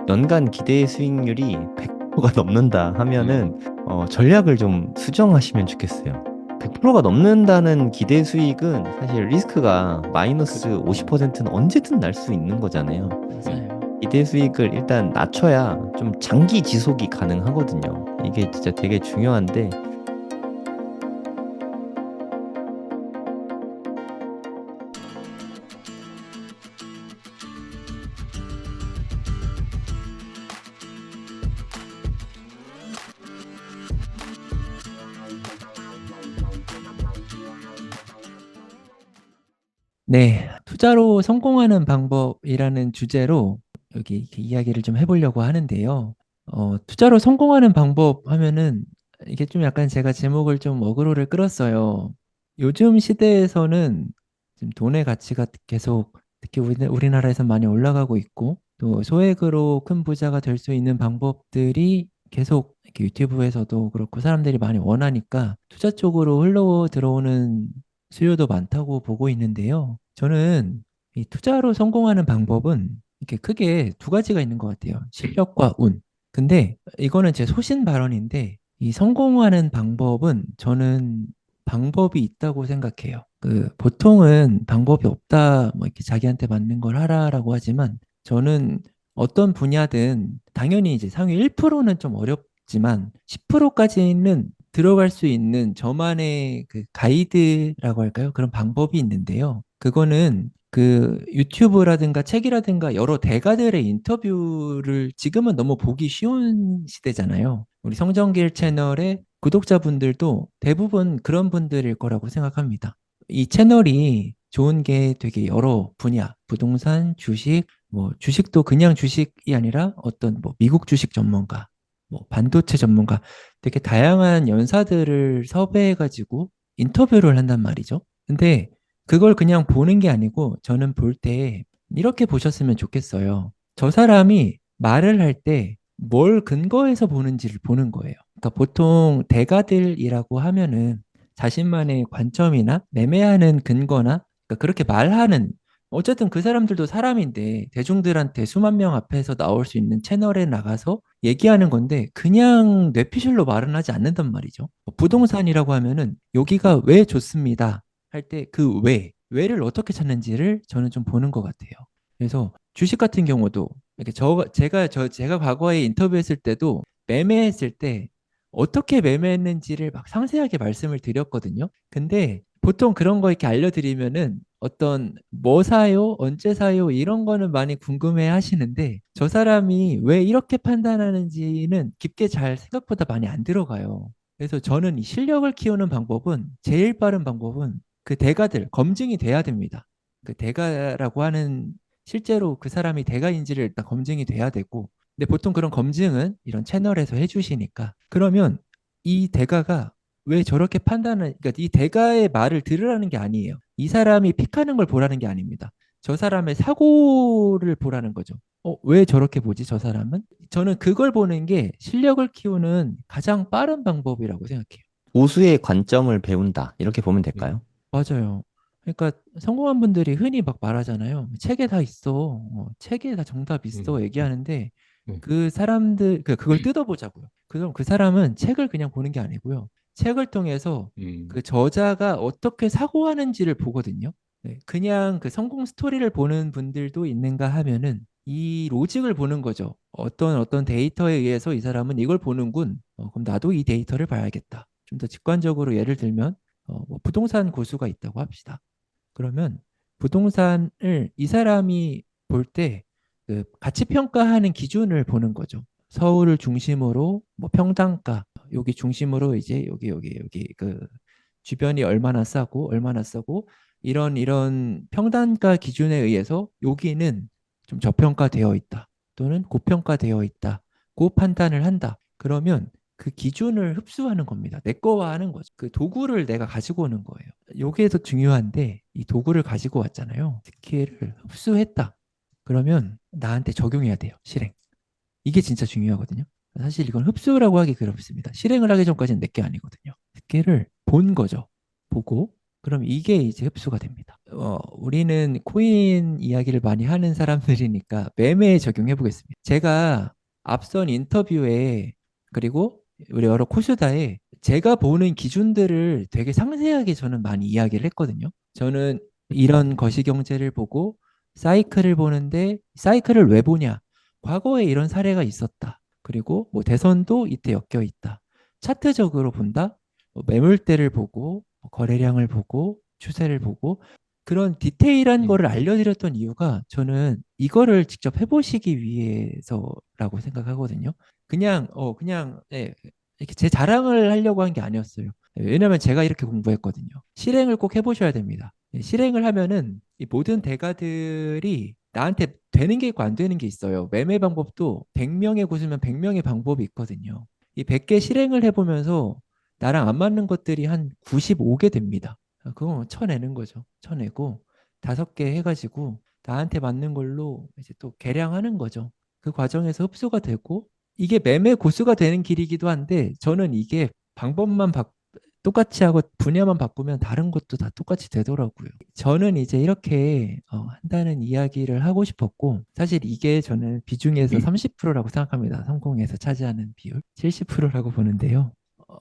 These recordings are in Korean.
연간 기대 수익률이 100%가 넘는다 음, 하면은 전략을 좀 수정하시면 좋겠어요. 100%가 넘는다는 기대 수익은 사실 리스크가 마이너스 그죠. 50%는 언제든 날 수 있는 거잖아요. 맞아요. 기대 수익을 일단 낮춰야 좀 장기 지속이 가능하거든요. 이게 진짜 되게 중요한데, 네, 투자로 성공하는 방법이라는 주제로 여기 이렇게 이야기를 좀 해보려고 하는데요. 투자로 성공하는 방법 하면은 이게 좀 약간 제가 제목을 좀 어그로를 끌었어요. 요즘 시대에서는 지금 돈의 가치가 계속 특히 우리나라에서 많이 올라가고 있고 또 소액으로 큰 부자가 될 수 있는 방법들이 계속 이렇게 유튜브에서도 그렇고 사람들이 많이 원하니까 투자 쪽으로 흘러 들어오는 수요도 많다고 보고 있는데요. 저는 이 투자로 성공하는 방법은 이렇게 크게 두 가지가 있는 것 같아요. 실력과 운. 근데 이거는 제 소신 발언인데 이 성공하는 방법은 저는 방법이 있다고 생각해요. 그 보통은 방법이 없다, 뭐 이렇게 자기한테 맞는 걸 하라라고 하지만 저는 어떤 분야든 당연히 이제 상위 1%는 좀 어렵지만 10%까지는 들어갈 수 있는 저만의 그 가이드라고 할까요? 그런 방법이 있는데요. 그거는 그 유튜브라든가 책이라든가 여러 대가들의 인터뷰를 지금은 너무 보기 쉬운 시대잖아요. 우리 성정길 채널의 구독자분들도 대부분 그런 분들일 거라고 생각합니다. 이 채널이 좋은 게 되게 여러 분야, 부동산, 주식, 뭐 주식도 그냥 주식이 아니라 어떤 뭐 미국 주식 전문가, 뭐 반도체 전문가 되게 다양한 연사들을 섭외해가지고 인터뷰를 한단 말이죠. 근데 그걸 그냥 보는 게 아니고 저는 볼 때 이렇게 보셨으면 좋겠어요. 저 사람이 말을 할 때 뭘 근거해서 보는지를 보는 거예요. 그러니까 보통 대가들이라고 하면은 자신만의 관점이나 매매하는 근거나 그러니까 그렇게 말하는 어쨌든 그 사람들도 사람인데 대중들한테 수만 명 앞에서 나올 수 있는 채널에 나가서 얘기하는 건데 그냥 뇌피셜로 말은 하지 않는단 말이죠. 부동산이라고 하면은 여기가 왜 좋습니다 할 때 그 왜를 어떻게 찾는지를 저는 좀 보는 것 같아요. 그래서 주식 같은 경우도 이렇게 제가 과거에 인터뷰했을 때도 매매했을 때 어떻게 매매했는지를 막 상세하게 말씀을 드렸거든요. 근데 보통 그런 거 이렇게 알려드리면은 어떤 뭐 사요, 언제 사요 이런 거는 많이 궁금해 하시는데 저 사람이 왜 이렇게 판단하는지는 깊게 잘 생각보다 많이 안 들어가요. 그래서 저는 이 실력을 키우는 방법은 제일 빠른 방법은 그 대가들 검증이 돼야 됩니다. 그 대가라고 하는 실제로 그 사람이 대가인지를 일단 검증이 돼야 되고 근데 보통 그런 검증은 이런 채널에서 해주시니까 그러면 이 대가가 왜 저렇게 그러니까 이 대가의 말을 들으라는 게 아니에요. 이 사람이 픽하는 걸 보라는 게 아닙니다. 저 사람의 사고를 보라는 거죠. 왜 저렇게 보지, 저 사람은? 저는 그걸 보는 게 실력을 키우는 가장 빠른 방법이라고 생각해요. 고수의 관점을 배운다. 이렇게 보면 네. 될까요? 맞아요. 그러니까 성공한 분들이 흔히 막 말하잖아요. 책에 다 있어. 책에 다 정답 있어. 얘기하는데 네. 그 사람들 그걸 뜯어보자고요. 그럼 그 사람은 책을 그냥 보는 게 아니고요. 책을 통해서 음, 그 저자가 어떻게 사고하는지를 보거든요. 네, 그냥 그 성공 스토리를 보는 분들도 있는가 하면은 이 로직을 보는 거죠. 어떤 데이터에 의해서 이 사람은 이걸 보는군. 그럼 나도 이 데이터를 봐야겠다. 좀 더 직관적으로 예를 들면 뭐 부동산 고수가 있다고 합시다. 그러면 부동산을 이 사람이 볼 때 그 가치 평가하는 기준을 보는 거죠. 서울을 중심으로 뭐 평당가 여기 중심으로 이제 여기 그 주변이 얼마나 싸고 이런 평단가 기준에 의해서 여기는 좀 저평가되어 있다 또는 고평가되어 있다 고 판단을 한다. 그러면 그 기준을 흡수하는 겁니다. 내 거화하는 거죠. 그 도구를 내가 가지고 오는 거예요. 여기에서 중요한데 이 도구를 가지고 왔잖아요. 스킬을 흡수했다. 그러면 나한테 적용해야 돼요. 실행. 이게 진짜 중요하거든요. 사실 이건 흡수라고 하기 그렇습니다. 실행을 하기 전까지는 내게 아니거든요. 스킬을 본 거죠. 보고 그럼 이게 이제 흡수가 됩니다. 우리는 코인 이야기를 많이 하는 사람들이니까 매매에 적용해 보겠습니다. 제가 앞선 인터뷰에 그리고 우리 여러 코스다에 제가 보는 기준들을 되게 상세하게 저는 많이 이야기를 했거든요. 저는 이런 거시경제를 보고 사이클을 보는데 사이클을 왜 보냐? 과거에 이런 사례가 있었다. 그리고 뭐 대선도 이때 엮여 있다. 차트적으로 본다. 매물대를 보고 거래량을 보고 추세를 보고 그런 디테일한 네. 거를 알려드렸던 이유가 저는 이거를 직접 해보시기 위해서라고 생각하거든요. 그냥 예, 이렇게 제 자랑을 하려고 한 게 아니었어요. 왜냐면 제가 이렇게 공부했거든요. 실행을 꼭 해보셔야 됩니다. 실행을 하면은 이 모든 대가들이 나한테 되는 게 있고 안 되는 게 있어요. 매매 방법도 100명의 곳이면 100명의 방법이 있거든요. 이 100개 실행을 해보면서 나랑 안 맞는 것들이 한 95개 됩니다. 그거 쳐내는 거죠. 쳐내고 5개 해가지고 나한테 맞는 걸로 이제 또 개량하는 거죠. 그 과정에서 흡수가 되고 이게 매매 고수가 되는 길이기도 한데 저는 이게 방법만 똑같이 하고 분야만 바꾸면 다른 것도 다 똑같이 되더라고요. 저는 이제 이렇게 한다는 이야기를 하고 싶었고 사실 이게 저는 비중에서 30%라고 생각합니다. 성공에서 차지하는 비율 70%라고 보는데요.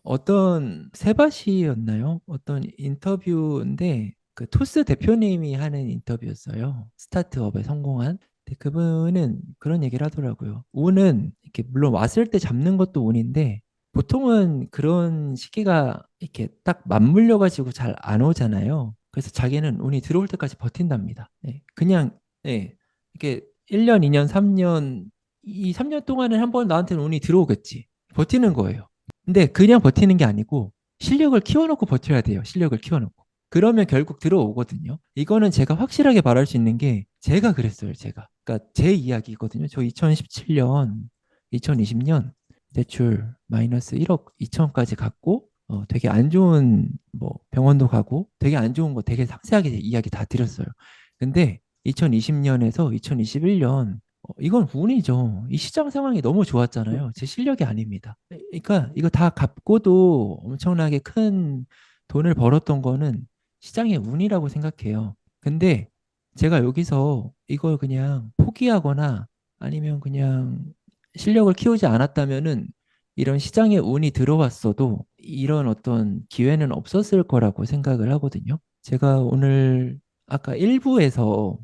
어떤 세바시였나요? 어떤 인터뷰인데 그 토스 대표님이 하는 인터뷰였어요. 스타트업에 성공한. 근데 그분은 그런 얘기를 하더라고요. 운은 이렇게 물론 왔을 때 잡는 것도 운인데 보통은 그런 시기가 이렇게 딱 맞물려 가지고 잘 안 오잖아요. 그래서 자기는 운이 들어올 때까지 버틴답니다. 네, 그냥 네, 이렇게 1년, 2년, 3년 이 3년 동안은 한번 나한테는 운이 들어오겠지. 버티는 거예요. 근데 그냥 버티는 게 아니고 실력을 키워놓고 버텨야 돼요. 실력을 키워놓고. 그러면 결국 들어오거든요. 이거는 제가 확실하게 말할 수 있는 게 제가 그랬어요. 제가. 그러니까 제 이야기거든요. 저 2017년, 2020년 대출 마이너스 1억 2천까지 갔고 되게 안 좋은 뭐 병원도 가고 되게 안 좋은 거 되게 상세하게 이야기 다 드렸어요. 근데 2020년에서 2021년 이건 운이죠. 이 시장 상황이 너무 좋았잖아요. 제 실력이 아닙니다. 그러니까 이거 다 갚고도 엄청나게 큰 돈을 벌었던 거는 시장의 운이라고 생각해요. 근데 제가 여기서 이걸 그냥 포기하거나 아니면 그냥 실력을 키우지 않았다면은 이런 시장의 운이 들어왔어도 이런 어떤 기회는 없었을 거라고 생각을 하거든요. 제가 오늘 아까 일부에서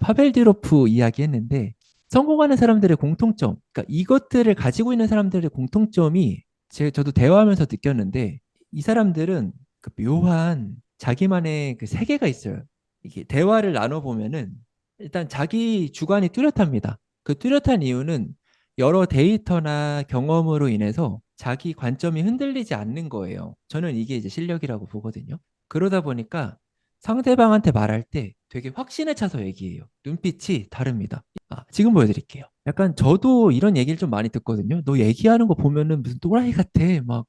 파벨 디로프 이야기했는데 성공하는 사람들의 공통점, 그러니까 이것들을 가지고 있는 사람들의 공통점이 저도 대화하면서 느꼈는데 이 사람들은 그 묘한 자기만의 그 세계가 있어요. 이게 대화를 나눠보면은 일단 자기 주관이 뚜렷합니다. 그 뚜렷한 이유는 여러 데이터나 경험으로 인해서 자기 관점이 흔들리지 않는 거예요. 저는 이게 이제 실력이라고 보거든요. 그러다 보니까 상대방한테 말할 때 되게 확신에 차서 얘기해요. 눈빛이 다릅니다. 지금 보여드릴게요. 약간 저도 이런 얘기를 좀 많이 듣거든요. 너 얘기하는 거 보면은 무슨 또라이 같아. 막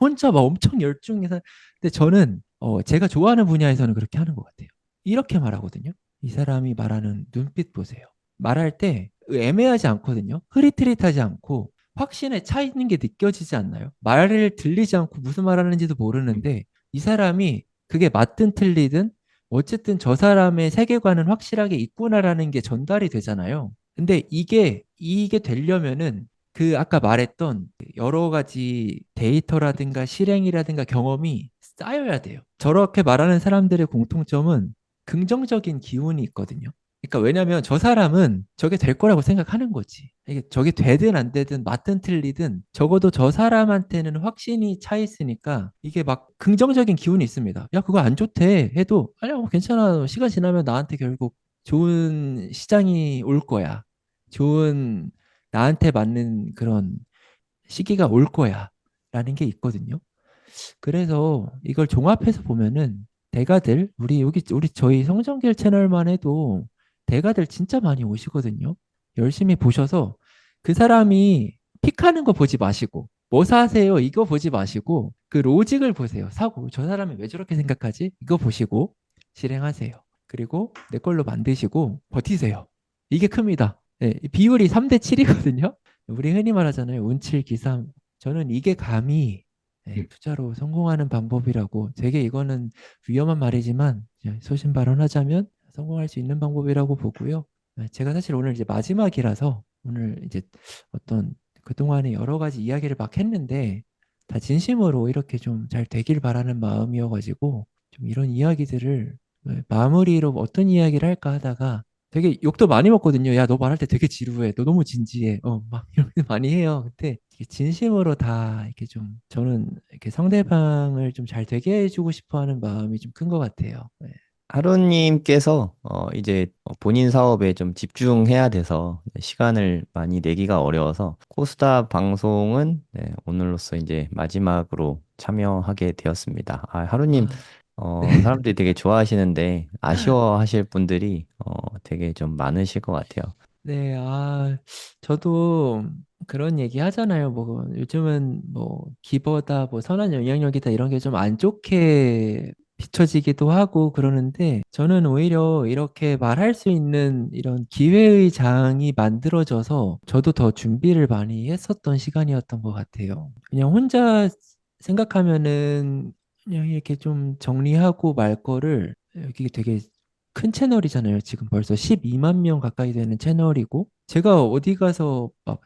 혼자 막 엄청 열중해서. 근데 저는 제가 좋아하는 분야에서는 그렇게 하는 것 같아요. 이렇게 말하거든요. 이 사람이 말하는 눈빛 보세요. 말할 때 애매하지 않거든요. 흐릿흐릿하지 않고 확신에 차 있는 게 느껴지지 않나요? 말을 들리지 않고 무슨 말 하는지도 모르는데 이 사람이 그게 맞든 틀리든 어쨌든 저 사람의 세계관은 확실하게 있구나라는 게 전달이 되잖아요. 근데 이게 되려면은 그 아까 말했던 여러 가지 데이터라든가 실행이라든가 경험이 쌓여야 돼요. 저렇게 말하는 사람들의 공통점은 긍정적인 기운이 있거든요. 그러니까 왜냐면 저 사람은 저게 될 거라고 생각하는 거지. 이게 저게 되든 안 되든 맞든 틀리든 적어도 저 사람한테는 확신이 차 있으니까 이게 막 긍정적인 기운이 있습니다. 야, 그거 안 좋대 해도 아니야, 뭐 괜찮아. 시간 지나면 나한테 결국 좋은 시장이 올 거야. 좋은 나한테 맞는 그런 시기가 올 거야. 라는 게 있거든요. 그래서 이걸 종합해서 보면은 대가들 우리 저희 성정길 채널만 해도 대가들 진짜 많이 오시거든요. 열심히 보셔서 그 사람이 픽하는 거 보지 마시고 뭐 사세요 이거 보지 마시고 그 로직을 보세요. 사고 저 사람이 왜 저렇게 생각하지? 이거 보시고 실행하세요. 그리고 내 걸로 만드시고 버티세요. 이게 큽니다. 네, 비율이 3대 7이거든요. 우리 흔히 말하잖아요. 운칠 기삼. 저는 이게 감히 투자로 성공하는 방법이라고 되게 이거는 위험한 말이지만 소신 발언하자면 성공할 수 있는 방법이라고 보고요. 제가 사실 오늘 이제 마지막이라서 오늘 이제 어떤 그동안에 여러 가지 이야기를 막 했는데 다 진심으로 이렇게 좀 잘 되길 바라는 마음이어가지고 좀 이런 이야기들을 마무리로 어떤 이야기를 할까 하다가 되게 욕도 많이 먹거든요. 야, 너 말할 때 되게 지루해. 너 너무 진지해. 막 이렇게 많이 해요. 근데 이게 진심으로 다 이렇게 좀 저는 이렇게 상대방을 좀 잘 되게 해주고 싶어 하는 마음이 좀 큰 것 같아요. 네. 하루님께서 이제 본인 사업에 좀 집중해야 돼서 시간을 많이 내기가 어려워서 코스닥 방송은 네, 오늘로써 이제 마지막으로 참여하게 되었습니다. 아, 하루님 아, 사람들이 되게 좋아하시는데 아쉬워하실 분들이 되게 좀 많으실 것 같아요. 네, 저도 그런 얘기 하잖아요. 뭐, 요즘은 뭐, 기보다 뭐, 선한 영향력이다 이런 게 좀 안 좋게 비춰지기도 하고 그러는데, 저는 오히려 이렇게 말할 수 있는 이런 기회의 장이 만들어져서 저도 더 준비를 많이 했었던 시간이었던 것 같아요. 그냥 혼자 생각하면은 그냥 이렇게 좀 정리하고 말 거를 여기 되게 큰 채널이잖아요. 지금 벌써 12만 명 가까이 되는 채널이고, 제가 어디 가서 막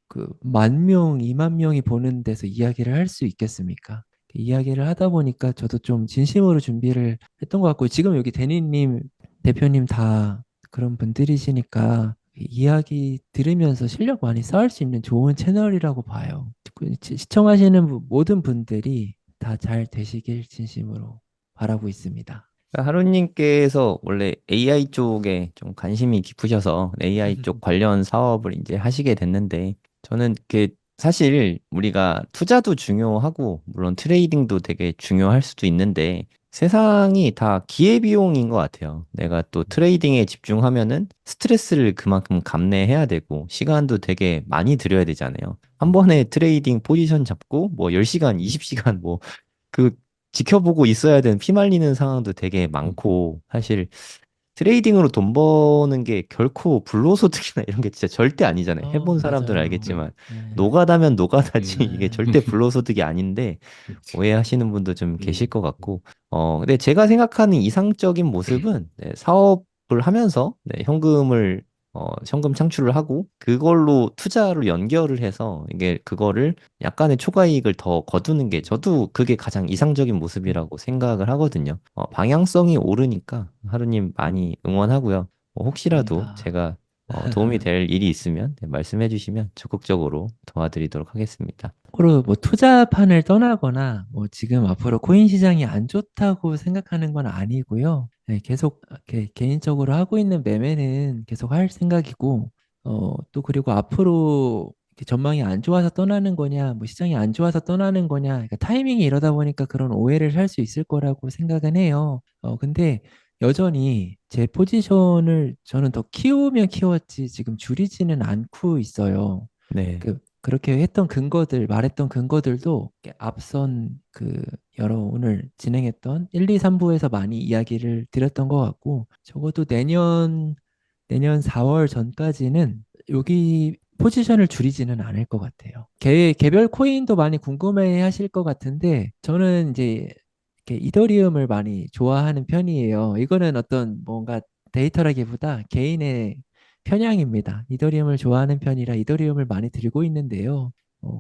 그 만 명, 2만 명이 보는 데서 이야기를 할 수 있겠습니까? 이야기를 하다 보니까 저도 좀 진심으로 준비를 했던 것 같고, 지금 여기 대니님, 대표님 다 그런 분들이시니까 이야기 들으면서 실력 많이 쌓을 수 있는 좋은 채널이라고 봐요. 시청하시는 모든 분들이 다 잘 되시길 진심으로 바라고 있습니다. 그러니까 하루님께서 원래 AI 쪽에 좀 관심이 깊으셔서 AI 쪽 관련 사업을 이제 하시게 됐는데 저는 사실 우리가 투자도 중요하고 물론 트레이딩도 되게 중요할 수도 있는데 세상이 다 기회비용인 것 같아요. 내가 또 트레이딩에 집중하면은 스트레스를 그만큼 감내해야 되고 시간도 되게 많이 들여야 되잖아요. 한 번에 트레이딩 포지션 잡고 뭐 10시간, 20시간 그 지켜보고 있어야 되는 피말리는 상황도 되게 많고 사실 트레이딩으로 돈 버는 게 결코 불로소득이나 이런 게 진짜 절대 아니잖아요. 해본 사람들은 맞아요. 알겠지만 네. 노가다면 노가다지 이게 네. 절대 불로소득이 아닌데 오해하시는 분도 좀 계실 것 같고 근데 제가 생각하는 이상적인 모습은 네, 사업을 하면서 네, 현금 창출을 하고 그걸로 투자로 연결을 해서 이게 그거를 약간의 초과이익을 더 거두는 게 저도 그게 가장 이상적인 모습이라고 생각을 하거든요. 방향성이 오르니까 하루님 많이 응원하고요. 혹시라도 감사합니다. 제가 도움이 될 일이 있으면 네, 말씀해 주시면 적극적으로 도와드리도록 하겠습니다. 앞으로 뭐 투자판을 떠나거나 뭐 지금 앞으로 코인 시장이 안 좋다고 생각하는 건 아니고요. 네, 계속 이렇게 개인적으로 하고 있는 매매는 계속 할 생각이고, 또 그리고 앞으로 이렇게 전망이 안 좋아서 떠나는 거냐, 뭐 시장이 안 좋아서 떠나는 거냐, 그러니까 타이밍이 이러다 보니까 그런 오해를 살 수 있을 거라고 생각은 해요. 근데 여전히 제 포지션을 저는 더 키우면 키웠지 지금 줄이지는 않고 있어요. 네. 그렇게 했던 근거들, 말했던 근거들도 이렇게 앞선 여러 오늘 진행했던 1, 2, 3부에서 많이 이야기를 드렸던 것 같고, 적어도 내년 4월 전까지는 여기 포지션을 줄이지는 않을 것 같아요. 개별 코인도 많이 궁금해 하실 것 같은데, 저는 이제 이렇게 이더리움을 많이 좋아하는 편이에요. 이거는 어떤 뭔가 데이터라기보다 개인의 편향입니다. 이더리움을 좋아하는 편이라 이더리움을 많이 들고 있는데요.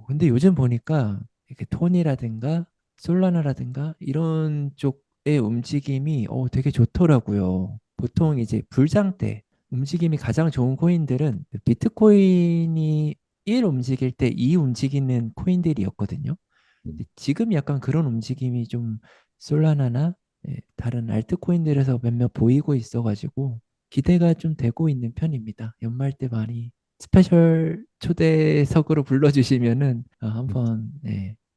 근데 요즘 보니까 이렇게 톤이라든가 솔라나라든가 이런 쪽의 움직임이 되게 좋더라고요. 보통 이제 불장 때 움직임이 가장 좋은 코인들은 비트코인이 1 움직일 때 2 움직이는 코인들이었거든요. 근데 지금 약간 그런 움직임이 좀 솔라나나 다른 알트코인들에서 몇몇 보이고 있어가지고 기대가 좀 되고 있는 편입니다. 연말 때 많이 스페셜 초대석으로 불러주시면은 한번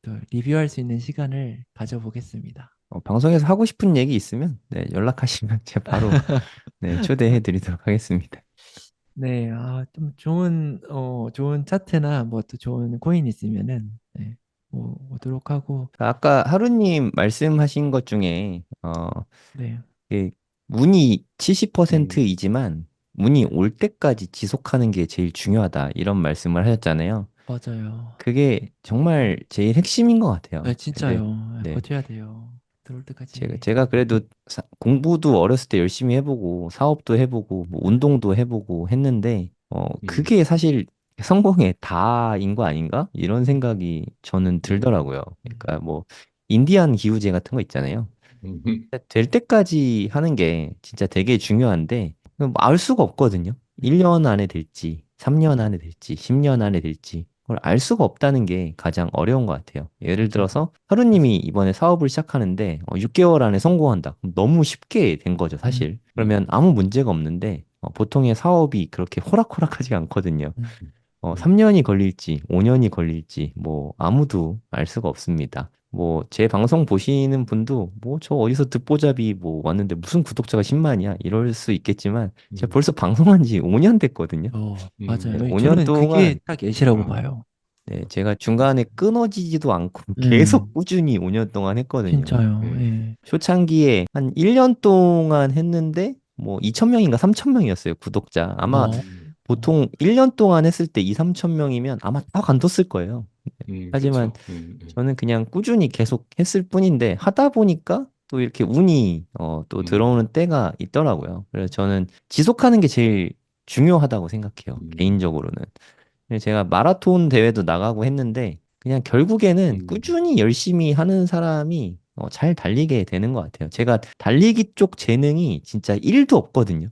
또 리뷰할 수 있는 시간을 가져보겠습니다. 방송에서 하고 싶은 얘기 있으면 네, 연락하시면 제가 바로 네, 초대해 드리도록 하겠습니다. 네, 좀 좋은 차트나 뭐 또 좋은 코인 있으면은 오도록 하고, 아까 하루님 말씀하신 것 중에 네, 그 운이 70%이지만 운이 올 때까지 지속하는 게 제일 중요하다 이런 말씀을 하셨잖아요. 맞아요. 그게 정말 제일 핵심인 것 네, 같아요. 근데 진짜요. 네, 네. 버텨야 돼요. 들어올 때까지. 제가 그래도 공부도 어렸을 때 열심히 해보고 사업도 해보고 뭐 운동도 해보고 했는데 음, 그게 사실 성공의 다인 거 아닌가? 이런 생각이 저는 음, 들더라고요. 그러니까 뭐 인디안 기후제 같은 거 있잖아요. 음, 될 때까지 하는 게 진짜 되게 중요한데 알 수가 없거든요. 1년 안에 될지, 3년 안에 될지, 10년 안에 될지 그걸 알 수가 없다는 게 가장 어려운 것 같아요. 예를 맞아요. 들어서 맞아요. 하루님이 이번에 사업을 시작하는데 6개월 안에 성공한다. 그럼 너무 쉽게 된 거죠, 음, 사실. 그러면 음, 아무 문제가 없는데 보통의 사업이 그렇게 호락호락하지가 않거든요. 음, 3년이 걸릴지, 5년이 걸릴지, 뭐, 아무도 알 수가 없습니다. 뭐, 제 방송 보시는 분도, 뭐, 저 어디서 듣보잡이 뭐 왔는데 무슨 구독자가 10만이야? 이럴 수 있겠지만, 제가 음, 벌써 방송한 지 5년 됐거든요. 네, 맞아요. 5년 저는 그게 동안, 딱 예시라고 아, 봐요. 네, 제가 중간에 끊어지지도 않고 네, 계속 꾸준히 5년 동안 했거든요. 진짜요. 음, 예. 초창기에 한 1년 동안 했는데, 뭐, 2,000명인가 3,000명이었어요, 구독자. 아마 음, 보통 1년 동안 했을 때 2, 3천 명이면 아마 다 관뒀을 거예요. 하지만 그쵸. 저는 그냥 꾸준히 계속 했을 뿐인데 하다 보니까 또 이렇게 운이 또 음, 들어오는 때가 있더라고요. 그래서 저는 지속하는 게 제일 중요하다고 생각해요. 음, 개인적으로는. 근데 제가 마라톤 대회도 나가고 했는데 그냥 결국에는 음, 꾸준히 열심히 하는 사람이 잘 달리게 되는 것 같아요. 제가 달리기 쪽 재능이 진짜 1도 없거든요.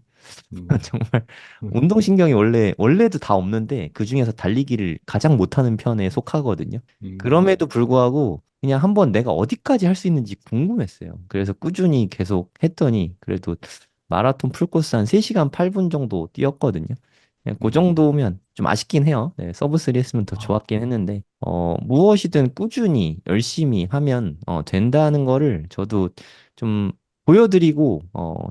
음, 정말 음, 운동신경이 원래도 다 없는데 그중에서 달리기를 가장 못하는 편에 속하거든요. 음, 그럼에도 불구하고 그냥 한번 내가 어디까지 할 수 있는지 궁금했어요. 그래서 꾸준히 계속 했더니 그래도 마라톤 풀코스 한 3시간 8분 정도 뛰었거든요. 그냥 그 음, 정도면 좀 아쉽긴 해요. 네, 서브 3 했으면 더 아, 좋았긴 했는데 무엇이든 꾸준히 열심히 하면 된다는 거를 저도 좀 보여드리고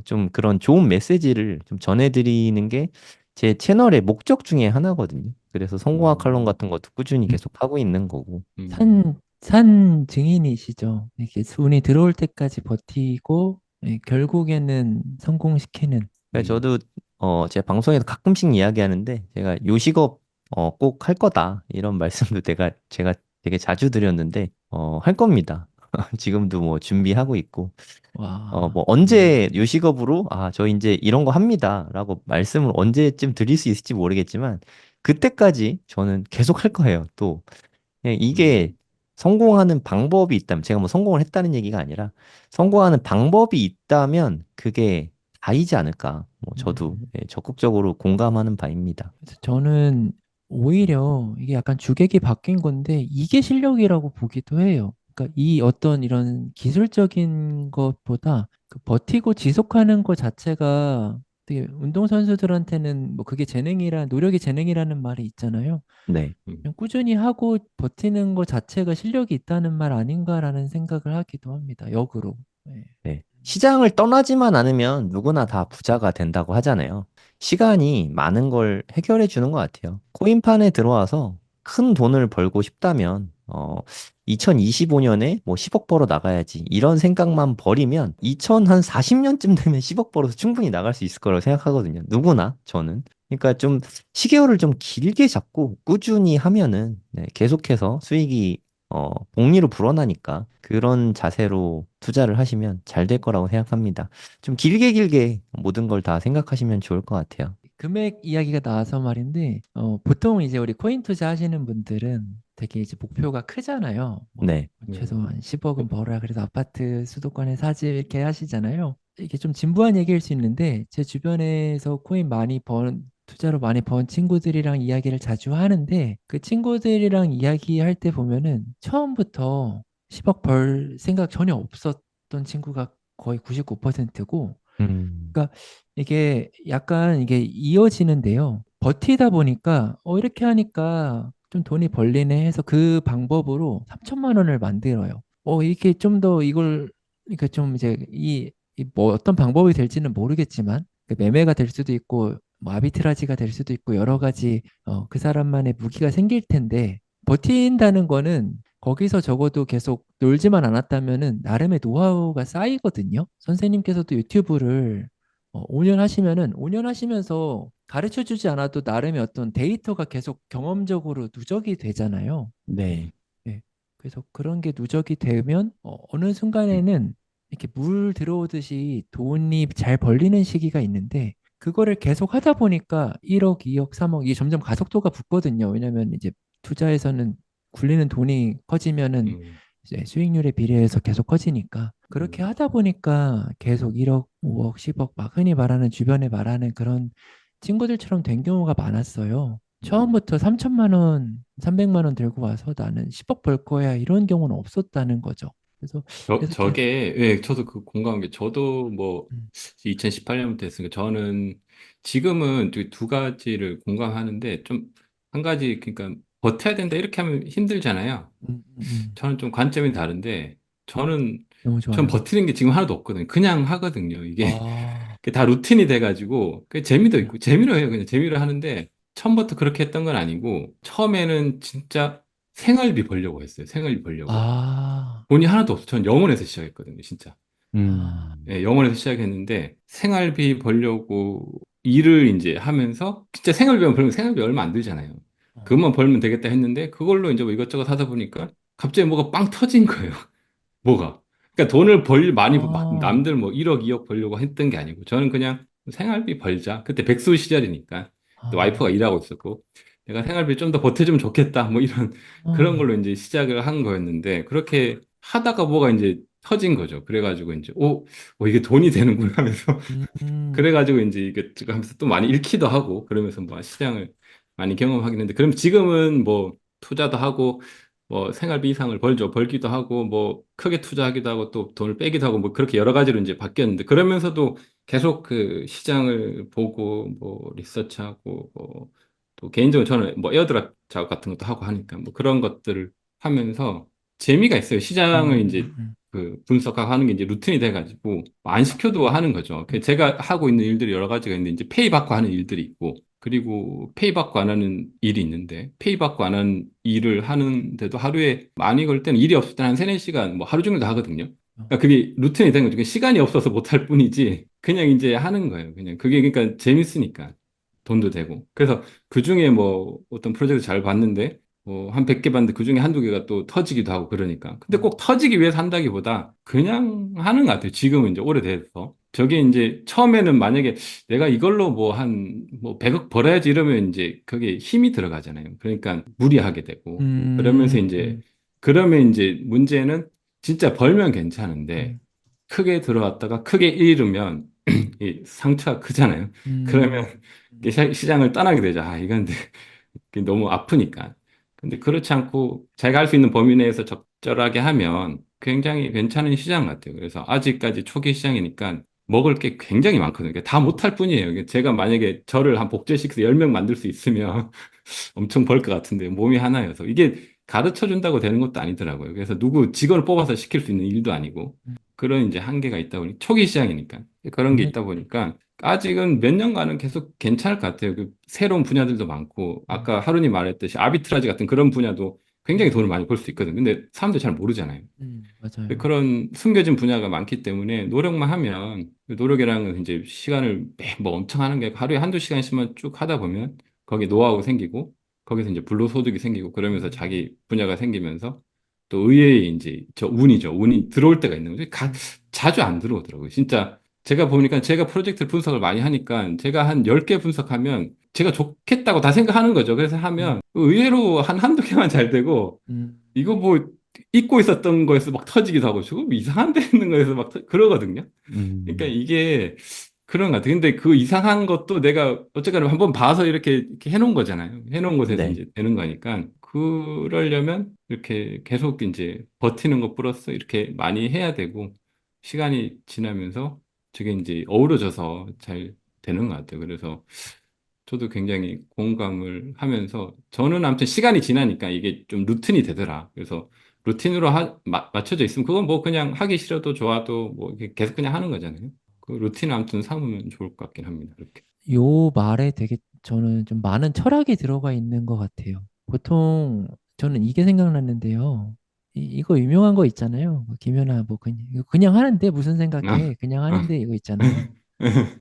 좀 그런 좋은 메시지를 좀 전해드리는 게 제 채널의 목적 중에 하나거든요. 그래서 성공학 칼럼 음, 같은 것도 꾸준히 음, 계속 하고 있는 거고. 음, 산 증인이시죠. 이렇게 운이 들어올 때까지 버티고, 예, 결국에는 성공시키는. 그래서 저도 제 방송에서 가끔씩 이야기하는데 제가 요식업 꼭 할 거다 이런 말씀도 제가 되게 자주 드렸는데 할 겁니다. 지금도 뭐 준비하고 있고 와, 뭐 언제 요식업으로 저 이제 이런 거 합니다라고 말씀을 언제쯤 드릴 수 있을지 모르겠지만 그때까지 저는 계속 할 거예요. 또 이게 음, 성공하는 방법이 있다면 제가 뭐 성공을 했다는 얘기가 아니라 성공하는 방법이 있다면 그게 다이지 않을까. 뭐 저도 음. 적극적으로 공감하는 바입니다. 그래서 저는 오히려 이게 약간 주객이 바뀐 건데 이게 실력이라고 보기도 해요. 그러니까 이 어떤 이런 기술적인 것보다 그 버티고 지속하는 것 자체가 되게 운동선수들한테는 뭐 그게 노력이 재능이라는 말이 있잖아요. 네. 음, 그냥 꾸준히 하고 버티는 것 자체가 실력이 있다는 말 아닌가라는 생각을 하기도 합니다. 역으로. 네. 네. 시장을 떠나지만 않으면 누구나 다 부자가 된다고 하잖아요. 시간이 많은 걸 해결해 주는 것 같아요. 코인판에 들어와서 큰 돈을 벌고 싶다면, 2025년에 뭐 10억 벌어 나가야지. 이런 생각만 버리면 2040년쯤 되면 10억 벌어서 충분히 나갈 수 있을 거라고 생각하거든요. 누구나, 저는. 그러니까 좀 시계열을 좀 길게 잡고 꾸준히 하면은 계속해서 수익이 복리로 불어나니까 그런 자세로 투자를 하시면 잘 될 거라고 생각합니다. 좀 길게 길게 모든 걸 다 생각하시면 좋을 것 같아요. 금액 이야기가 나와서 말인데, 보통 이제 우리 코인 투자 하시는 분들은 되게 이제 목표가 크잖아요. 뭐 네. 최소한 10억은 벌어야 그래도 아파트 수도권에 사지 이렇게 하시잖아요. 이게 좀 진부한 얘기일 수 있는데 제 주변에서 코인 많이 번 투자로 많이 번 친구들이랑 이야기를 자주 하는데 그 친구들이랑 이야기할 때 보면은 처음부터 10억 벌 생각 전혀 없었던 친구가 거의 99%고, 음, 그러니까 이게 약간 이게 이어지는데요. 버티다 보니까 이렇게 하니까 좀 돈이 벌리네 해서 그 방법으로 3천만 원을 만들어요. 이게 좀 더 이걸 그러니까 좀 이제 이 뭐 어떤 방법이 될지는 모르겠지만 그 매매가 될 수도 있고 뭐 아비트라지가 될 수도 있고 여러 가지 그 사람만의 무기가 생길 텐데 버틴다는 거는 거기서 적어도 계속 놀지만 않았다면은 나름의 노하우가 쌓이거든요. 선생님께서도 유튜브를 5년 하시면은 5년 하시면서 가르쳐 주지 않아도 나름의 어떤 데이터가 계속 경험적으로 누적이 되잖아요. 네. 네. 그래서 그런 게 누적이 되면 어느 순간에는 이렇게 물 들어오듯이 돈이 잘 벌리는 시기가 있는데 그거를 계속 하다 보니까 1억, 2억, 3억 이게 점점 가속도가 붙거든요. 왜냐면 이제 투자에서는 굴리는 돈이 커지면은 음, 이제 수익률에 비례해서 계속 커지니까 그렇게 음, 하다 보니까 계속 1억, 5억, 10억 막 흔히 말하는 주변에 말하는 그런 친구들처럼 된 경우가 많았어요. 음. 처음부터 3천만 원, 300만 원 들고 와서 나는 10억 벌 거야 이런 경우는 없었다는 거죠. 그래서 계속 계속 저게, 예, 저도 그 공감한 게, 저도 뭐, 음, 2018년부터 했으니까, 저는 지금은 두 가지를 공감하는데, 좀, 한 가지, 그러니까, 버텨야 된다, 이렇게 하면 힘들잖아요. 음, 음, 음. 저는 좀 관점이 다른데, 저는, 너무 전 좋아요. 버티는 게 지금 하나도 없거든요. 그냥 하거든요, 이게. 아, 그게 다 루틴이 돼가지고, 그 재미도 그렇구나. 있고, 재미로 해요. 그냥 재미로 하는데, 처음부터 그렇게 했던 건 아니고, 처음에는 진짜 생활비 벌려고 했어요. 생활비 벌려고. 아, 돈이 하나도 없어. 전 영원에서 시작했거든요, 진짜. 아, 예, 영원에서 시작했는데, 생활비 벌려고 일을 이제 하면서, 진짜 생활비만 벌면 생활비 얼마 안 들잖아요. 어, 그것만 벌면 되겠다 했는데, 그걸로 이제 뭐 이것저것 하다 보니까, 갑자기 뭐가 빵 터진 거예요. 뭐가. 그러니까 돈을 많이, 막 아, 남들 뭐 1억, 2억 벌려고 했던 게 아니고, 저는 그냥 생활비 벌자. 그때 백수 시절이니까, 또 와이프가 아, 일하고 있었고, 내가 생활비 좀 더 보태주면 좋겠다. 뭐 이런, 그런 아, 걸로 이제 시작을 한 거였는데, 그렇게 하다가 뭐가 이제 터진 거죠. 그래가지고 이제, 이게 돈이 되는구나 하면서, 음, 그래가지고 이제 이게 지금 하면서 또 많이 잃기도 하고, 그러면서 뭐 시장을 많이 경험하긴 했는데, 그럼 지금은 뭐 투자도 하고, 뭐 생활비 이상을 벌기도 하고, 뭐 크게 투자하기도 하고, 또 돈을 빼기도 하고, 뭐 그렇게 여러 가지로 이제 바뀌었는데, 그러면서도 계속 그 시장을 보고, 뭐 리서치하고, 뭐 또 개인적으로 저는 뭐 에어드랍 작업 같은 것도 하고 하니까, 뭐 그런 것들을 하면서 재미가 있어요. 시장을 이제 음. 그 분석하고 하는 게 이제 루틴이 돼가지고 안 시켜도 하는 거죠. 그 음. 제가 하고 있는 일들이 여러 가지가 있는데 이제 페이 받고 하는 일들이 있고 그리고 페이 받고 안 하는 일이 있는데 페이 받고 안 하는 일을 하는데도 하루에 많이 걸 때는 일이 없을 때는 한 3, 4시간 뭐 하루 종일도 하거든요. 어, 그러니까 그게 루틴이 된 거죠. 그러니까 시간이 없어서 못 할 뿐이지 그냥 이제 하는 거예요. 그냥 그게 그러니까 재밌으니까 돈도 되고. 그래서 그 중에 뭐 어떤 프로젝트 잘 봤는데 한 100개 봤는데 그중에 한두 개가 또 터지기도 하고 그러니까. 근데 어, 꼭 터지기 위해서 한다기보다 그냥 하는 것 같아요. 지금은 이제 오래돼서. 저게 이제 처음에는 만약에 내가 이걸로 뭐 100억 벌어야지 이러면 이제 그게 힘이 들어가잖아요. 그러니까 무리하게 되고. 그러면서 음, 이제, 음, 그러면 이제 문제는 진짜 벌면 괜찮은데 음, 크게 들어왔다가 크게 잃으면 이 상처가 크잖아요. 음, 그러면 이게 시장을 떠나게 되죠. 아, 이건 그게 너무 아프니까. 근데 그렇지 않고 자기가 할 수 있는 범위 내에서 적절하게 하면 굉장히 괜찮은 시장 같아요. 그래서 아직까지 초기 시장이니까 먹을 게 굉장히 많거든요. 다 못할 뿐이에요. 이게 제가 만약에 저를 한 복제시켜서 10명 만들 수 있으면 엄청 벌 것 같은데 몸이 하나여서 이게 가르쳐 준다고 되는 것도 아니더라고요. 그래서 누구 직원을 뽑아서 시킬 수 있는 일도 아니고 음. 그런 이제 한계가 있다 보니 초기 시장이니까 그런 게 저는 있다 보니까 아직은 몇 년간은 계속 괜찮을 것 같아요. 그 새로운 분야들도 많고 음, 아까 하루님 말했듯이 아비트라지 같은 그런 분야도 굉장히 음, 돈을 많이 벌 수 있거든요. 근데 사람들이 잘 모르잖아요. 맞아요. 그런 숨겨진 분야가 많기 때문에 노력만 하면 그 노력이라는 건 이제 시간을 뭐 엄청 하는 게 아니고 하루에 한두 시간씩만 쭉 하다 보면 거기에 노하우가 생기고 거기서 이제 불로소득이 생기고 그러면서 음, 자기 분야가 생기면서 또 의외의 이제 저 운이죠. 운이 들어올 때가 있는 거죠. 음, 자주 안 들어오더라고요. 진짜 제가 보니까 제가 프로젝트 분석을 많이 하니까 제가 한 10개 분석하면 제가 좋겠다고 다 생각하는 거죠. 그래서 음, 하면 의외로 한두 개만 잘 되고 음, 이거 뭐 잊고 있었던 거에서 막 터지기도 하고 저거 뭐 이상한 데 있는 거에서 막 그러거든요. 그러니까 음, 이게 그런 것 같아요. 근데 그 이상한 것도 내가 어쨌거나 한번 봐서 이렇게 해놓은 거잖아요. 해놓은 곳에서 네. 이제 되는 거니까 그러려면 이렇게 계속 이제 버티는 것 플러스 이렇게 많이 해야 되고 시간이 지나면서 저게 이제 어우러져서 잘 되는 것 같아요. 그래서 저도 굉장히 공감을 하면서 저는 아무튼 시간이 지나니까 이게 좀 루틴이 되더라. 그래서 루틴으로 맞춰져 있으면 그건 뭐 그냥 하기 싫어도 좋아도 뭐 이렇게 계속 그냥 하는 거잖아요. 그 루틴 아무튼 삼으면 좋을 것 같긴 합니다. 이렇게. 요 말에 되게 저는 좀 많은 철학이 들어가 있는 것 같아요. 보통 저는 이게 생각났는데요. 이거 유명한 거 있잖아요. 뭐 김연아 뭐 그냥, 이거 그냥 하는데 무슨 아, 생각해? 그냥 아. 하는데 이거 있잖아요.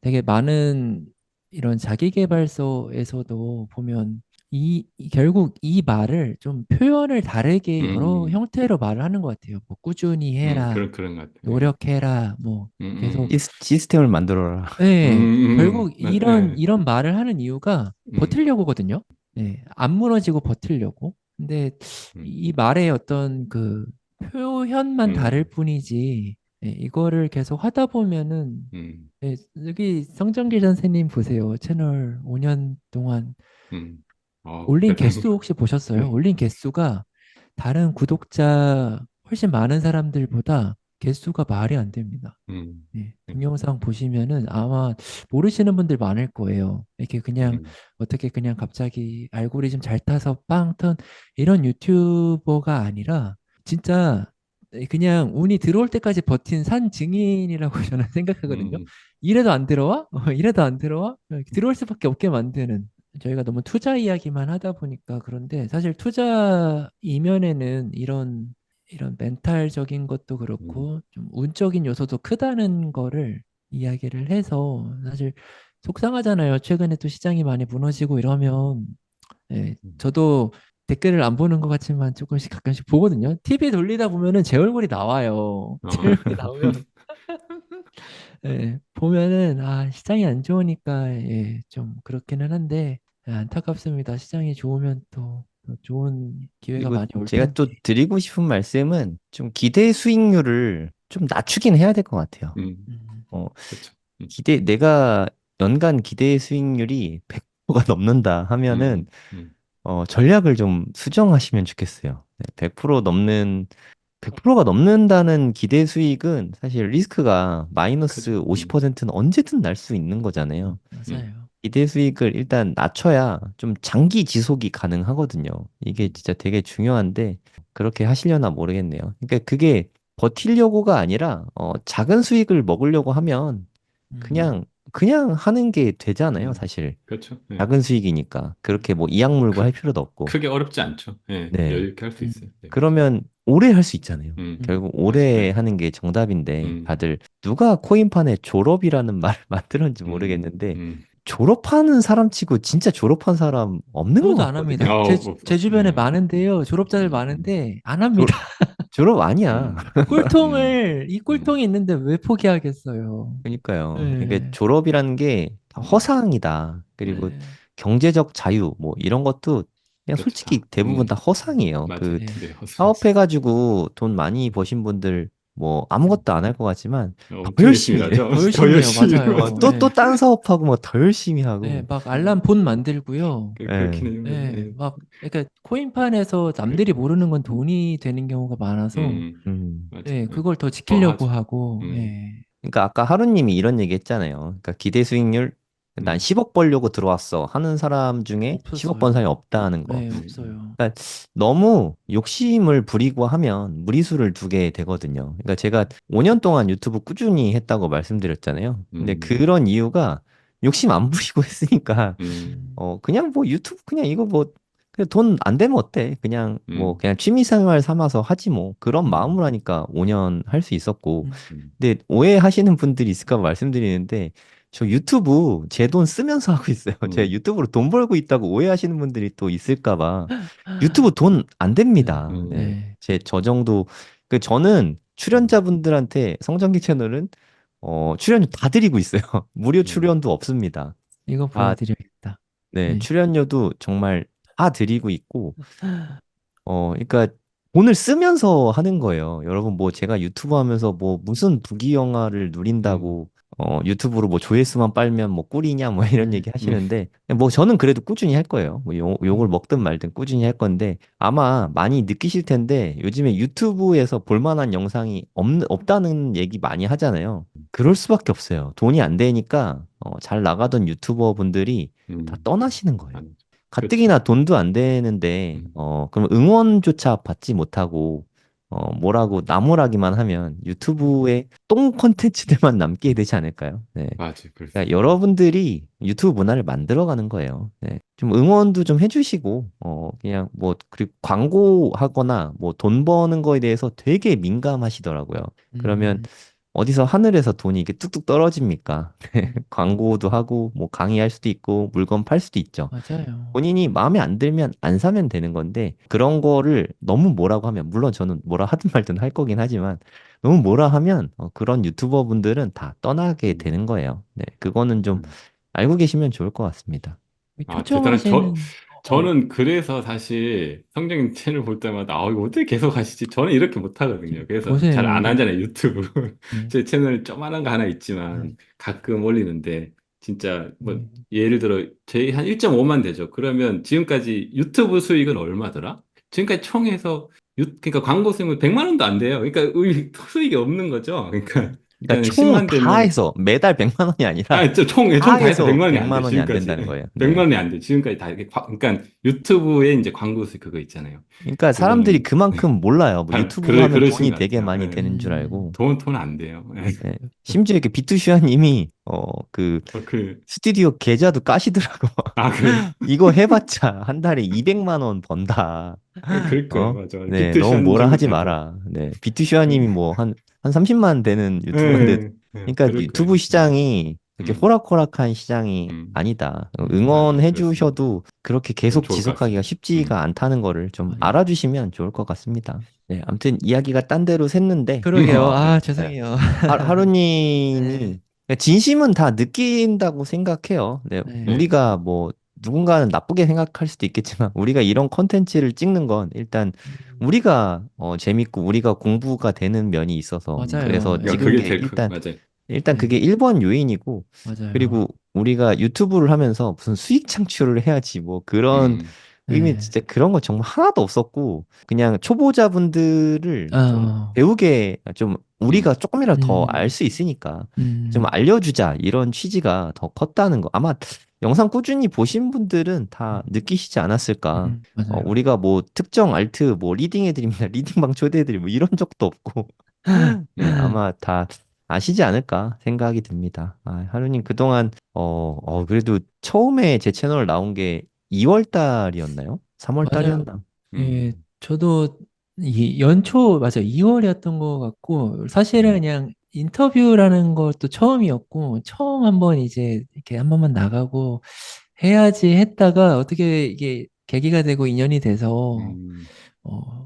되게 많은 이런 자기계발서에서도 보면 결국 이 말을 좀 표현을 다르게 여러 음, 형태로 말을 하는 것 같아요. 뭐 꾸준히 해라, 그런 것 같아. 예. 노력해라, 뭐 계속 시스템을 만들어라. 네, 결국 예. 이런 말을 하는 이유가 음, 버틸려고거든요. 네, 안 무너지고 버틸려고. 근데 음, 이 말의 어떤 그 표현만 다를 음, 뿐이지, 네, 이거를 계속 하다 보면은, 음, 네, 여기 성정길 선생님 보세요. 채널 5년 동안 음. 올린 대단한 거. 개수 혹시 보셨어요? 네. 올린 개수가 다른 구독자 훨씬 많은 사람들보다 개수가 말이 안 됩니다. 음, 네, 음, 동영상 보시면은 아마 모르시는 분들 많을 거예요. 이렇게 그냥 음, 어떻게 그냥 갑자기 알고리즘 잘 타서 빵 턴 이런 유튜버가 아니라 진짜 그냥 운이 들어올 때까지 버틴 산 증인이라고 저는 생각하거든요. 음, 이래도 안 들어와? 이래도 안 들어와? 들어올 수밖에 없게 만드는. 저희가 너무 투자 이야기만 하다 보니까 그런데 사실 투자 이면에는 이런 멘탈적인 것도 음, 그렇고 좀 운적인 요소도 크다는 거를 이야기를 해서 사실 속상하잖아요. 최근에 또 시장이 많이 무너지고 이러면 예, 음. 저도 댓글을 안 보는 것 같지만 조금씩 가끔씩 보거든요. TV 돌리다 보면은 제 얼굴이 나와요. 제 어, 얼굴이 나오면 예, 보면은 아 시장이 안 좋으니까 예, 좀 그렇기는 한데 예, 안타깝습니다. 시장이 좋으면 또 좋은 기회가 그리고 많이 올 제가 텐데. 또 드리고 싶은 말씀은 좀 기대 수익률을 좀 낮추긴 해야 될 것 같아요. 음, 음, 어, 그렇죠. 내가 연간 기대 수익률이 100%가 넘는다 하면은, 음, 음, 전략을 좀 수정하시면 좋겠어요. 네, 100%가 넘는다는 기대 수익은 사실 리스크가 그죠. 마이너스 50%는 언제든 날 수 있는 거잖아요. 음, 맞아요. 기대 수익을 일단 낮춰야 좀 장기 지속이 가능하거든요. 이게 음, 진짜 되게 중요한데 그렇게 하시려나 모르겠네요. 그러니까 그게 버티려고가 아니라 작은 수익을 먹으려고 하면 음, 그냥 하는 게 되잖아요, 음, 사실. 그렇죠. 예. 작은 수익이니까 그렇게 뭐 이악 물고 할 크, 필요도 없고. 크게 어렵지 않죠. 예, 네. 여유 있게 할 수 음, 있어요. 네. 그러면 오래 할 수 있잖아요. 결국 맞아요. 오래 예. 하는 게 정답인데 음, 다들 누가 코인판에 졸업이라는 말을 만들었는지 음, 모르겠는데 음. 졸업하는 사람 치고 진짜 졸업한 사람 없는 것 아무도 안 같거든요. 합니다. 제 주변에 예. 많은데요. 졸업자들 음, 많은데 안 합니다. 졸, 졸업 아니야. 음, 음, 이 음, 꿀통이 있는데 왜 포기하겠어요? 그러니까요. 이게 네, 졸업이라는 게 다 음. 허상이다. 그리고 네, 경제적 자유 뭐 이런 것도 그냥 그렇죠. 솔직히 다. 대부분 다 허상이에요. 그 맞아요. 네. 네, 허상이죠. 사업해가지고 돈 많이 버신 분들 뭐 아무것도 안 할 것 같지만 더 엄청 열심히 열심히 해. 일하죠. 더 더 열심히 해요. 열심히 맞아요. 일하거든요. 또 네. 딴 사업하고 뭐 더 열심히 네, 하고. 막 알람 본 만들고요. 예. 그렇긴 해요. 네, 예. 막 그러니까 코인판에서 그, 남들이 모르는 건 돈이 되는 경우가 많아서 맞아. 네, 예. 그걸 더 더 지키려고 하죠. 하고 음, 네, 그러니까 아까 하루님이 이런 얘기 했잖아요. 그러니까 기대 수익률 난 음, 10억 벌려고 들어왔어 하는 사람 중에 10억 번 사람이 없었어요. 없다는 거. 네, 음, 없어요. 그러니까 너무 욕심을 부리고 하면 무리수를 두게 되거든요. 그러니까 제가 5년 동안 유튜브 꾸준히 했다고 말씀드렸잖아요. 근데 음, 그런 이유가 욕심 안 부리고 했으니까 음, 그냥 뭐 유튜브 그냥 이거 뭐 돈 안 되면 어때? 그냥 뭐 음, 그냥 취미 생활 삼아서 하지 뭐 그런 음, 마음으로 하니까 5년 할 수 있었고. 음. 근데 오해하시는 분들이 있을까 봐 말씀드리는데 저 유튜브 제 돈 쓰면서 하고 있어요. 제가 음, 유튜브로 돈 벌고 있다고 오해하시는 분들이 또 있을까 봐. 유튜브 돈 안 네, 됩니다. 네. 음, 네, 저 정도 저는 음, 출연자분들한테 성전기 채널은 출연료 다 드리고 있어요. 무료 음, 출연도 없습니다. 이거 다 보여드려야겠다. 네, 네. 출연료도 정말 다 드리고 있고, 그러니까 돈을 쓰면서 하는 거예요. 여러분, 뭐 제가 유튜브 하면서 뭐 무슨 부귀영화를 음, 누린다고, 유튜브로 뭐 조회수만 빨면 뭐 꿀이냐, 뭐 이런 네. 얘기 음, 하시는데, 뭐 저는 그래도 꾸준히 할 거예요. 뭐 욕을 음, 먹든 말든 꾸준히 할 건데, 아마 많이 느끼실 텐데, 요즘에 유튜브에서 볼 만한 영상이 없다는 얘기 많이 하잖아요. 그럴 수밖에 없어요. 돈이 안 되니까, 잘 나가던 유튜버 분들이 다 음, 떠나시는 거예요. 안- 그렇죠. 가뜩이나 돈도 안 되는데, 음, 그럼 응원조차 받지 못하고, 뭐라고 나무라기만 하면 유튜브에 똥 콘텐츠들만 남게 되지 않을까요? 네. 맞아. 그래서, 그러니까 여러분들이 유튜브 문화를 만들어가는 거예요. 네. 좀 응원도 좀 해주시고, 그냥 뭐, 그리고 광고하거나 뭐 돈 버는 거에 대해서 되게 민감하시더라고요. 그러면 음, 어디서 하늘에서 돈이 이게 뚝뚝 떨어집니까? 음, 광고도 하고 뭐 강의할 수도 있고 물건 팔 수도 있죠. 맞아요. 본인이 마음에 안 들면 안 사면 되는 건데 그런 거를 너무 뭐라고 하면 물론 저는 뭐라 하든 말든 할 거긴 하지만 너무 뭐라 하면 그런 유튜버 분들은 다 떠나게 음, 되는 거예요. 네, 그거는 좀 음. 알고 계시면 좋을 것 같습니다. 아, 대단한. 초청하시는, 저는 그래서 사실 성적인 채널 볼 때마다, 이거 어떻게 계속 하시지? 저는 이렇게 못 하거든요. 그래서 잘 보세요. 안 하잖아요, 유튜브. 네, 제 채널 조그만한 거 하나 네, 있지만 가끔 올리는데, 진짜, 뭐, 네. 예를 들어, 저희 한 1.5만 되죠. 그러면 지금까지 유튜브 수익은 얼마더라? 지금까지 총 해서, 그러니까 광고 수익은 100만 원도 안 돼요. 그러니까 수익이 없는 거죠. 그러니까 그러니까 총 10만 다 되면 해서 매달 100만 원이 아니라 총 다 다 해서 해서 100만 원이 안 돼, 100만 원이 안 지금까지. 된다는 거예요. 100만 네. 원이 안 돼, 지금까지 다. 그러니까 유튜브에 이제 광고 수 그거 있잖아요. 그러니까 사람들이 그거는, 그만큼 몰라요. 뭐 유튜브 하면 그러신 돈이 것 되게 같아요. 많이 예. 되는 줄 알고. 돈 안 돼요. 예. 네. 심지어 이렇게 비투시아님이 그 어, 그, 스튜디오 계좌도 까시더라고. 그래요? 이거 해봤자 한 달에 200만 원 번다. 그럴 거예요. 어? 맞아. 네, 너무 비트시한 뭐라 좀 하지 괜찮다. 마라. 네, 비투시아님이 뭐 한 30만 되는 유튜버인데, 그러니까 그럴 유튜브 거예요. 시장이 그렇게 음, 호락호락한 시장이 음, 아니다. 맞아요. 응원해 그렇습니다. 주셔도 그렇게 그럼 계속 좋을 것 지속하기가 같습니다. 쉽지가 않다는 거를 좀 맞아요. 알아주시면 좋을 것 같습니다. 네, 아무튼 이야기가 딴 데로 샜는데, 그러게요. 네. 네, 죄송해요. 네, 하루님이 진심은 다 느낀다고 생각해요. 네, 네, 네. 우리가 뭐 누군가는 나쁘게 생각할 수도 있겠지만 우리가 이런 컨텐츠를 찍는 건 일단 음, 우리가 재밌고 우리가 공부가 되는 면이 있어서 그래서 맞아요. 예, 찍은 그게 게 제일 큰, 맞아요. 일단 그게 네, 1번 요인이고 맞아요. 그리고 우리가 유튜브를 하면서 무슨 수익 창출을 해야지 뭐 그런 음, 의미 네, 진짜 그런 거 정말 하나도 없었고 그냥 초보자분들을 좀 아, 배우게 좀 우리가 음, 조금이라도 더 알 음, 수 있으니까 좀 음, 알려주자 이런 취지가 더 컸다는 거 아마 영상 꾸준히 보신 분들은 다 음, 느끼시지 않았을까. 맞아요. 우리가 뭐 특정 알트 뭐 리딩 해드립니다. 리딩방 초대해드리 뭐 이런 적도 없고 네, 아마 다 아시지 않을까 생각이 듭니다. 하루님 그동안 그래도 처음에 제 채널 나온 게 2월 달이었나요? 3월 맞아요. 달이었나? 예, 음, 저도 이 연초, 맞아요. 2월이었던 것 같고, 사실은 음, 그냥 인터뷰라는 것도 처음이었고, 처음 한번 이제 이렇게 한 번만 나가고 해야지 했다가 어떻게 이게 계기가 되고 인연이 돼서, 음,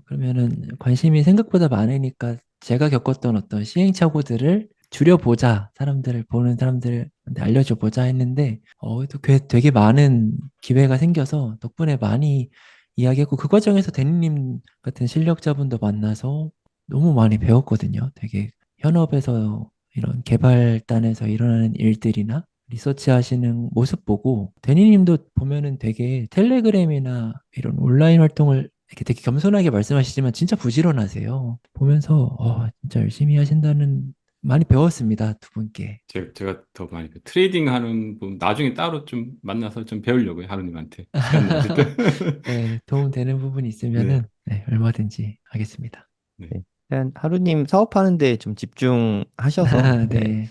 그러면은 관심이 생각보다 많으니까 제가 겪었던 어떤 시행착오들을 줄여보자, 사람들을, 보는 사람들한테 알려줘보자 했는데, 또 되게 많은 기회가 생겨서 덕분에 많이 이야기했고, 그 과정에서 대리님 같은 실력자분도 만나서 너무 많이 배웠거든요. 되게 현업에서 이런 개발단에서 일어나는 일들이나 리서치 하시는 모습 보고, 대리님도 보면은 되게 텔레그램이나 이런 온라인 활동을 이렇게 되게 겸손하게 말씀하시지만 진짜 부지런하세요. 보면서 진짜 열심히 하신다는 많이 배웠습니다. 두 분께. 제가 더 많이 트레이딩 하는 분 나중에 따로 좀 만나서 좀 배우려고요. 하루님한테 시간 나실 때. 네, 도움되는 부분이 네, 있으면은 네, 얼마든지 하겠습니다. 네, 네. 일단 하루님 사업하는데 좀 집중하셔서 네, 네,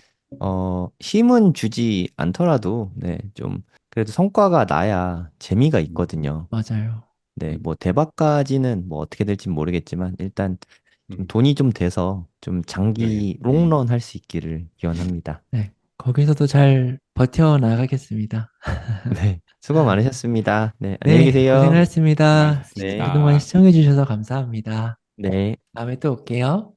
힘은 주지 않더라도 네, 좀 그래도 성과가 나야 재미가 음, 있거든요. 맞아요. 네, 음, 뭐 대박까지는 뭐 어떻게 될지 모르겠지만 일단 좀 음, 돈이 좀 돼서 좀 네, 장기 롱런 할 수 있기를 기원합니다. 네, 거기서도 잘 버텨나가겠습니다. 네, 수고 많으셨습니다. 네, 안녕히 네, 계세요. 고생하셨습니다. 네, 그동안 수고하셨습니다. 시청해주셔서 감사합니다. 네. 다음에 또 올게요.